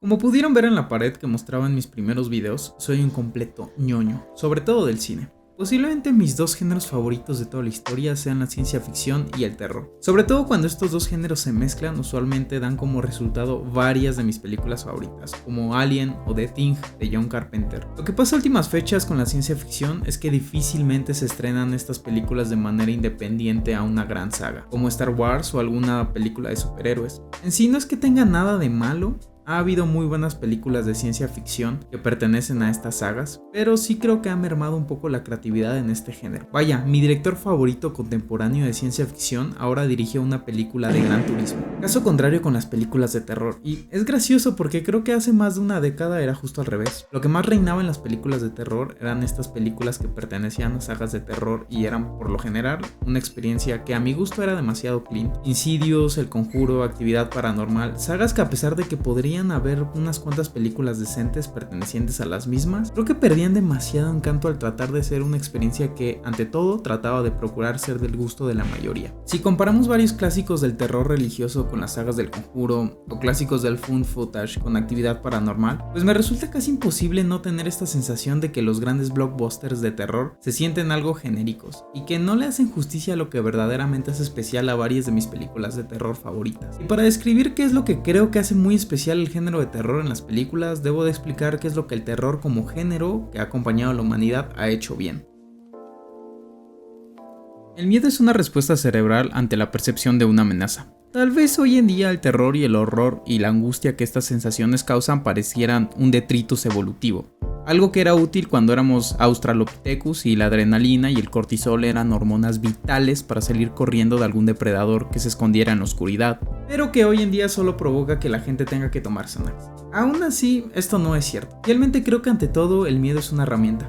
Como pudieron ver en la pared que mostraba en mis primeros videos, soy un completo ñoño, sobre todo del cine. Posiblemente mis dos géneros favoritos de toda la historia sean la ciencia ficción y el terror. Sobre todo cuando estos dos géneros se mezclan, usualmente dan como resultado varias de mis películas favoritas, como Alien o The Thing de John Carpenter. Lo que pasa a últimas fechas con la ciencia ficción es que difícilmente se estrenan estas películas de manera independiente a una gran saga, como Star Wars o alguna película de superhéroes. En sí no es que tenga nada de malo. Ha habido muy buenas películas de ciencia ficción que pertenecen a estas sagas, pero sí creo que ha mermado un poco la creatividad en este género. Vaya, mi director favorito contemporáneo de ciencia ficción ahora dirigió una película de Gran Turismo. Caso contrario con las películas de terror, y es gracioso porque creo que hace más de una década era justo al revés. Lo que más reinaba en las películas de terror eran estas películas que pertenecían a sagas de terror y eran, por lo general, una experiencia que a mi gusto era demasiado clean. Insidious, El Conjuro, Actividad Paranormal, sagas que a pesar de que podrían haber unas cuantas películas decentes pertenecientes a las mismas, creo que perdían demasiado encanto al tratar de ser una experiencia que, ante todo, trataba de procurar ser del gusto de la mayoría. Si comparamos varios clásicos del terror religioso con las sagas del Conjuro, o clásicos del found footage con Actividad Paranormal, pues me resulta casi imposible no tener esta sensación de que los grandes blockbusters de terror se sienten algo genéricos, y que no le hacen justicia a lo que verdaderamente hace especial a varias de mis películas de terror favoritas. Y para describir qué es lo que creo que hace muy especial el género de terror en las películas, debo de explicar qué es lo que el terror como género que ha acompañado a la humanidad ha hecho bien. El miedo es una respuesta cerebral ante la percepción de una amenaza. Tal vez hoy en día el terror y el horror y la angustia que estas sensaciones causan parecieran un detritus evolutivo. Algo que era útil cuando éramos Australopithecus y la adrenalina y el cortisol eran hormonas vitales para salir corriendo de algún depredador que se escondiera en la oscuridad, pero que hoy en día solo provoca que la gente tenga que tomar Xanax. Aún así, esto no es cierto. Realmente creo que ante todo el miedo es una herramienta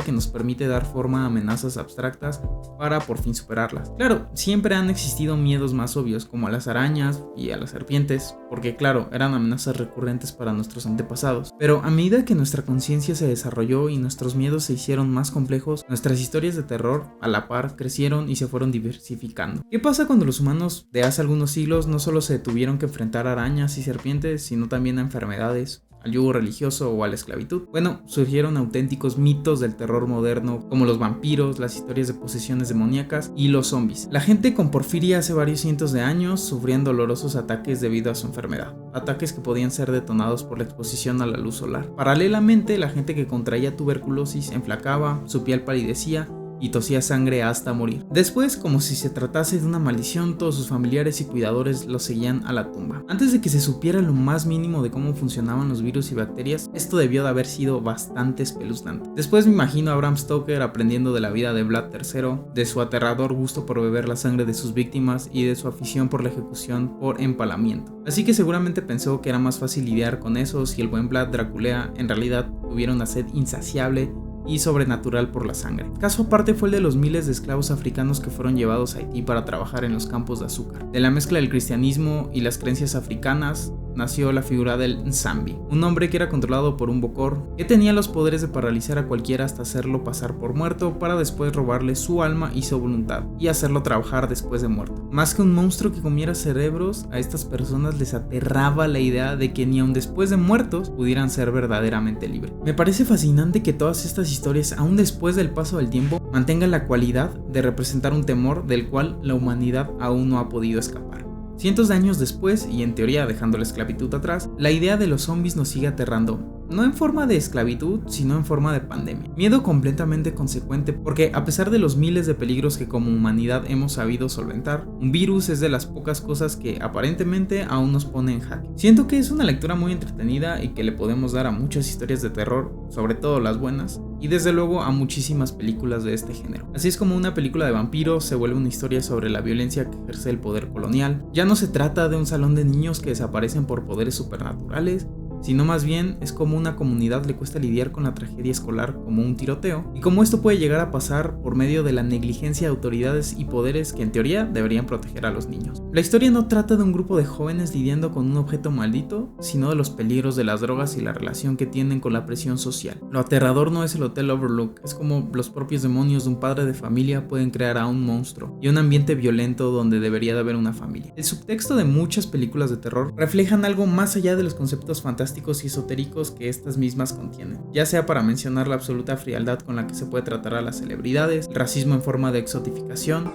que nos permite dar forma a amenazas abstractas para por fin superarlas. Claro, siempre han existido miedos más obvios como a las arañas y a las serpientes, porque claro, eran amenazas recurrentes para nuestros antepasados, pero a medida que nuestra conciencia se desarrolló y nuestros miedos se hicieron más complejos, nuestras historias de terror a la par crecieron y se fueron diversificando. ¿Qué pasa cuando los humanos de hace algunos siglos no solo se tuvieron que enfrentar a arañas y serpientes, sino también a enfermedades, al yugo religioso o a la esclavitud? Bueno, surgieron auténticos mitos del terror moderno, como los vampiros, las historias de posesiones demoníacas y los zombies. La gente con porfiria hace varios cientos de años sufrían dolorosos ataques debido a su enfermedad, ataques que podían ser detonados por la exposición a la luz solar. Paralelamente, la gente que contraía tuberculosis enflacaba, su piel palidecía y tosía sangre hasta morir. Después, como si se tratase de una maldición, todos sus familiares y cuidadores los seguían a la tumba. Antes de que se supiera lo más mínimo de cómo funcionaban los virus y bacterias, esto debió de haber sido bastante espeluznante. Después me imagino a Bram Stoker aprendiendo de la vida de Vlad III, de su aterrador gusto por beber la sangre de sus víctimas y de su afición por la ejecución por empalamiento. Así que seguramente pensó que era más fácil lidiar con eso si el buen Vlad Drácula en realidad tuviera una sed insaciable y sobrenatural por la sangre. Caso aparte fue el de los miles de esclavos africanos que fueron llevados a Haití para trabajar en los campos de azúcar. De la mezcla del cristianismo y las creencias africanas nació la figura del Nzambi, un hombre que era controlado por un bokor que tenía los poderes de paralizar a cualquiera hasta hacerlo pasar por muerto para después robarle su alma y su voluntad y hacerlo trabajar después de muerto. Más que un monstruo que comiera cerebros, a estas personas les aterraba la idea de que ni aun después de muertos pudieran ser verdaderamente libres. Me parece fascinante que todas estas historias, aún después del paso del tiempo, mantengan la cualidad de representar un temor del cual la humanidad aún no ha podido escapar. Cientos de años después, y en teoría dejando la esclavitud atrás, la idea de los zombies nos sigue aterrando. No en forma de esclavitud, sino en forma de pandemia. Miedo completamente consecuente porque a pesar de los miles de peligros que como humanidad hemos sabido solventar, un virus es de las pocas cosas que aparentemente aún nos pone en jaque. Siento que es una lectura muy entretenida y que le podemos dar a muchas historias de terror, sobre todo las buenas, y desde luego a muchísimas películas de este género. Así es como una película de vampiros se vuelve una historia sobre la violencia que ejerce el poder colonial. Ya no se trata de un salón de niños que desaparecen por poderes supernaturales, sino más bien es como una comunidad le cuesta lidiar con la tragedia escolar como un tiroteo, y cómo esto puede llegar a pasar por medio de la negligencia de autoridades y poderes que en teoría deberían proteger a los niños. La historia no trata de un grupo de jóvenes lidiando con un objeto maldito, sino de los peligros de las drogas y la relación que tienen con la presión social. Lo aterrador no es el Hotel Overlook, es como los propios demonios de un padre de familia pueden crear a un monstruo y un ambiente violento donde debería de haber una familia. El subtexto de muchas películas de terror reflejan algo más allá de los conceptos fantásticos y esotéricos que estas mismas contienen, ya sea para mencionar la absoluta frialdad con la que se puede tratar a las celebridades, el racismo en forma de exotificación,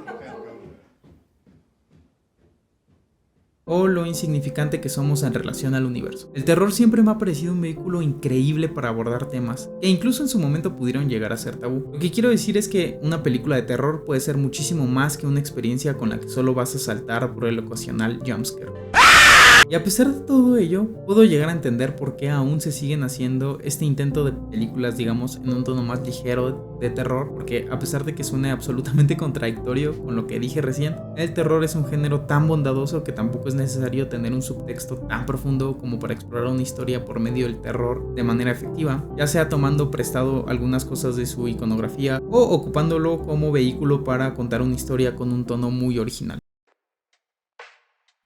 o lo insignificante que somos en relación al universo. El terror siempre me ha parecido un vehículo increíble para abordar temas que incluso en su momento pudieron llegar a ser tabú. Lo que quiero decir es que una película de terror puede ser muchísimo más que una experiencia con la que solo vas a saltar por el ocasional jumpscare. Y a pesar de todo ello, puedo llegar a entender por qué aún se siguen haciendo este intento de películas, digamos, en un tono más ligero de terror, porque a pesar de que suene absolutamente contradictorio con lo que dije recién, el terror es un género tan bondadoso que tampoco es necesario tener un subtexto tan profundo como para explorar una historia por medio del terror de manera efectiva, ya sea tomando prestado algunas cosas de su iconografía o ocupándolo como vehículo para contar una historia con un tono muy original.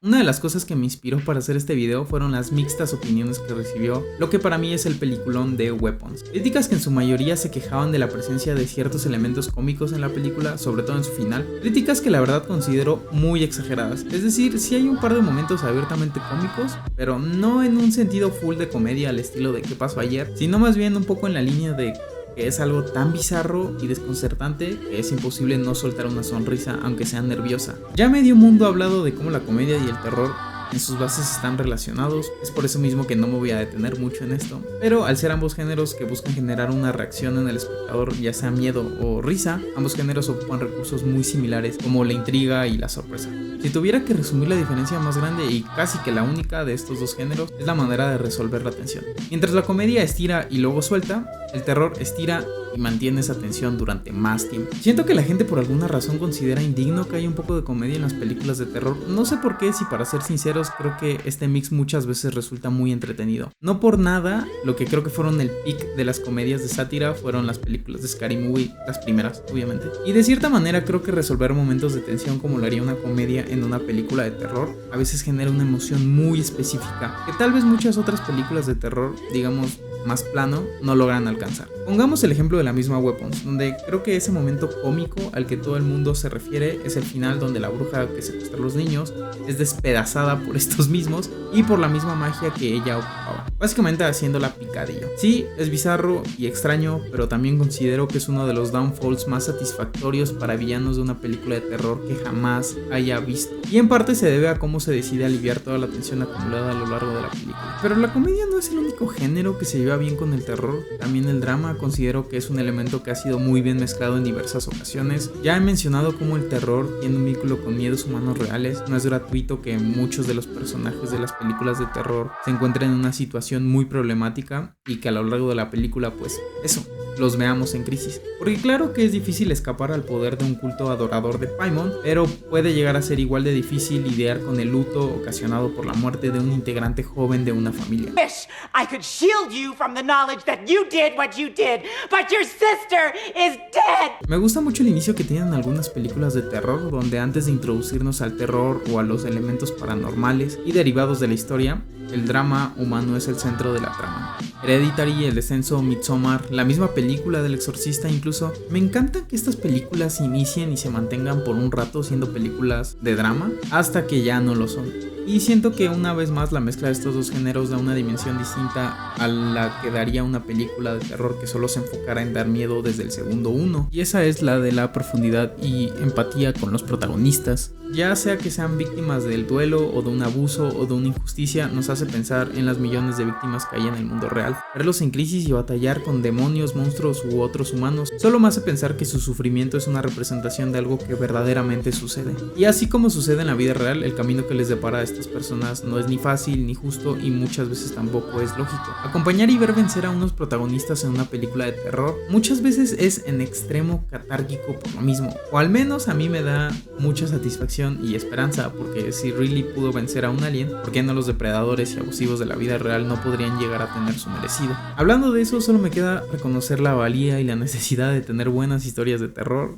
Una de las cosas que me inspiró para hacer este video fueron las mixtas opiniones que recibió lo que para mí es el peliculón de Weapons. Críticas que en su mayoría se quejaban de la presencia de ciertos elementos cómicos en la película, sobre todo en su final. Críticas que la verdad considero muy exageradas. Es decir, sí hay un par de momentos abiertamente cómicos, pero no en un sentido full de comedia al estilo de ¿qué pasó ayer?, sino más bien un poco en la línea de que es algo tan bizarro y desconcertante que es imposible no soltar una sonrisa aunque sea nerviosa. Ya medio mundo ha hablado de cómo la comedia y el terror en sus bases están relacionados, es por eso mismo que no me voy a detener mucho en esto, pero al ser ambos géneros que buscan generar una reacción en el espectador, ya sea miedo o risa, ambos géneros ocupan recursos muy similares como la intriga y la sorpresa. Si tuviera que resumir la diferencia más grande y casi que la única de estos dos géneros es la manera de resolver la tensión. Mientras la comedia estira y luego suelta, el terror estira y mantiene esa tensión durante más tiempo. Siento que la gente por alguna razón considera indigno que haya un poco de comedia en las películas de terror. No sé por qué, si para ser sinceros creo que este mix muchas veces resulta muy entretenido. No por nada, lo que creo que fueron el peak de las comedias de sátira fueron las películas de Scary Movie, las primeras obviamente. Y de cierta manera creo que resolver momentos de tensión como lo haría una comedia en una película de terror a veces genera una emoción muy específica que tal vez muchas otras películas de terror, digamos más plano, no logran alcanzar. Pongamos el ejemplo de la misma Weapons, donde creo que ese momento cómico al que todo el mundo se refiere es el final, donde la bruja que secuestra a los niños es despedazada por estos mismos y por la misma magia que ella ocupaba, básicamente haciéndola picadillo. Sí, es bizarro y extraño, pero también considero que es uno de los downfalls más satisfactorios para villanos de una película de terror que jamás haya visto, y en parte se debe a cómo se decide aliviar toda la tensión acumulada a lo largo de la película. Pero la comedia no es el único género que se lleva bien con el terror, también el drama considero que es un elemento que ha sido muy bien mezclado en diversas ocasiones. Ya he mencionado cómo el terror tiene un vínculo con miedos humanos reales. No es gratuito que muchos de los personajes de las películas de terror se encuentren en una situación muy problemática y que a lo largo de la película pues eso, los veamos en crisis. Porque claro que es difícil escapar al poder de un culto adorador de Paimon, pero puede llegar a ser igual de difícil lidiar con el luto ocasionado por la muerte de un integrante joven de una familia. Wish I could shield you from the knowledge that you did what you did, but your sister is dead. Me gusta mucho el inicio que tienen algunas películas de terror, donde antes de introducirnos al terror o a los elementos paranormales y derivados de la historia, el drama humano es el centro de la trama. Hereditary, El Descenso, Midsommar, la misma película del Exorcista incluso. Me encanta que estas películas inicien y se mantengan por un rato siendo películas de drama hasta que ya no lo son. Y siento que una vez más la mezcla de estos dos géneros da una dimensión distinta a la que daría una película de terror que solo se enfocara en dar miedo desde el segundo uno. Y esa es la de la profundidad y empatía con los protagonistas. Ya sea que sean víctimas del duelo o de un abuso o de una injusticia, nos hace pensar en las millones de víctimas que hay en el mundo real. Verlos en crisis y batallar con demonios, monstruos u otros humanos solo me hace pensar que su sufrimiento es una representación de algo que verdaderamente sucede. Y así como sucede en la vida real, el camino que les depara a estas personas no es ni fácil ni justo y muchas veces tampoco es lógico. Acompañar y ver vencer a unos protagonistas en una película de terror muchas veces es en extremo catárquico por lo mismo, o al menos a mí me da mucha satisfacción y esperanza, porque si Ridley pudo vencer a un alien, ¿por qué no los depredadores y abusivos de la vida real no podrían llegar a tener su merecido? Hablando de eso, solo me queda reconocer la valía y la necesidad de tener buenas historias de terror.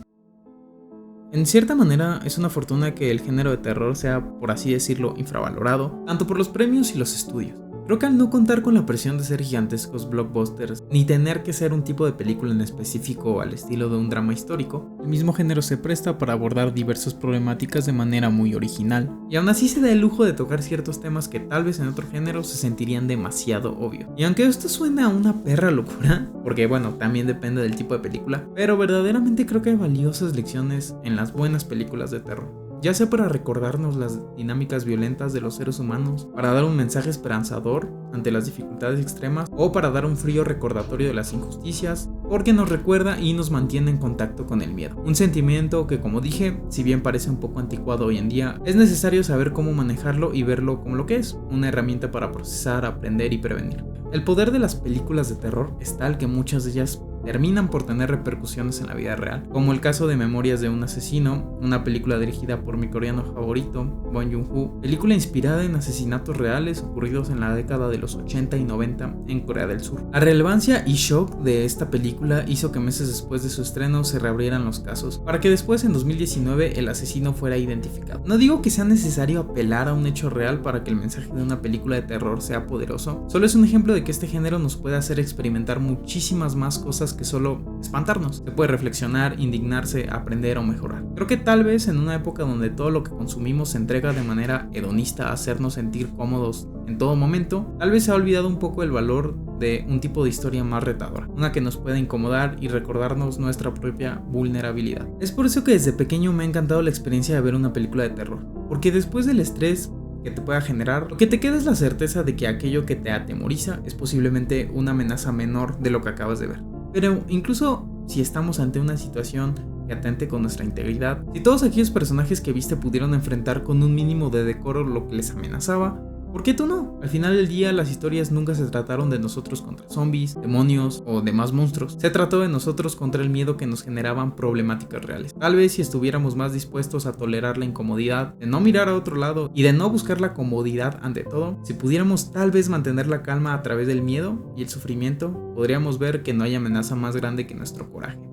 En cierta manera es una fortuna que el género de terror sea, por así decirlo, infravalorado, tanto por los premios y los estudios. Creo que al no contar con la presión de ser gigantescos blockbusters, ni tener que ser un tipo de película en específico al estilo de un drama histórico, el mismo género se presta para abordar diversas problemáticas de manera muy original, y aún así se da el lujo de tocar ciertos temas que tal vez en otro género se sentirían demasiado obvios. Y aunque esto suena a una perra locura, porque bueno, también depende del tipo de película, pero verdaderamente creo que hay valiosas lecciones en las buenas películas de terror. Ya sea para recordarnos las dinámicas violentas de los seres humanos, para dar un mensaje esperanzador ante las dificultades extremas, o para dar un frío recordatorio de las injusticias, porque nos recuerda y nos mantiene en contacto con el miedo. Un sentimiento que, como dije, si bien parece un poco anticuado hoy en día, es necesario saber cómo manejarlo y verlo como lo que es, una herramienta para procesar, aprender y prevenir. El poder de las películas de terror es tal que muchas de ellas terminan por tener repercusiones en la vida real, como el caso de Memorias de un asesino, una película dirigida por mi coreano favorito, Bong Joon-ho, película inspirada en asesinatos reales ocurridos en la década de los 80 y 90 en Corea del Sur. La relevancia y shock de esta película hizo que meses después de su estreno se reabrieran los casos, para que después en 2019 el asesino fuera identificado. No digo que sea necesario apelar a un hecho real para que el mensaje de una película de terror sea poderoso, solo es un ejemplo de que este género nos puede hacer experimentar muchísimas más cosas que solo espantarnos. Se puede reflexionar, indignarse, aprender o mejorar. Creo que tal vez en una época donde todo lo que consumimos se entrega de manera hedonista a hacernos sentir cómodos en todo momento, tal vez se ha olvidado un poco el valor de un tipo de historia más retadora, una que nos pueda incomodar y recordarnos nuestra propia vulnerabilidad. Es por eso que desde pequeño me ha encantado la experiencia de ver una película de terror, porque después del estrés que te pueda generar, lo que te queda es la certeza de que aquello que te atemoriza es posiblemente una amenaza menor de lo que acabas de ver. Pero incluso si estamos ante una situación que atente con nuestra integridad, si todos aquellos personajes que viste pudieron enfrentar con un mínimo de decoro lo que les amenazaba, ¿por qué tú no? Al final del día las historias nunca se trataron de nosotros contra zombies, demonios o demás monstruos. Se trató de nosotros contra el miedo que nos generaban problemáticas reales. Tal vez si estuviéramos más dispuestos a tolerar la incomodidad, de no mirar a otro lado y de no buscar la comodidad ante todo, si pudiéramos tal vez mantener la calma a través del miedo y el sufrimiento, podríamos ver que no hay amenaza más grande que nuestro coraje.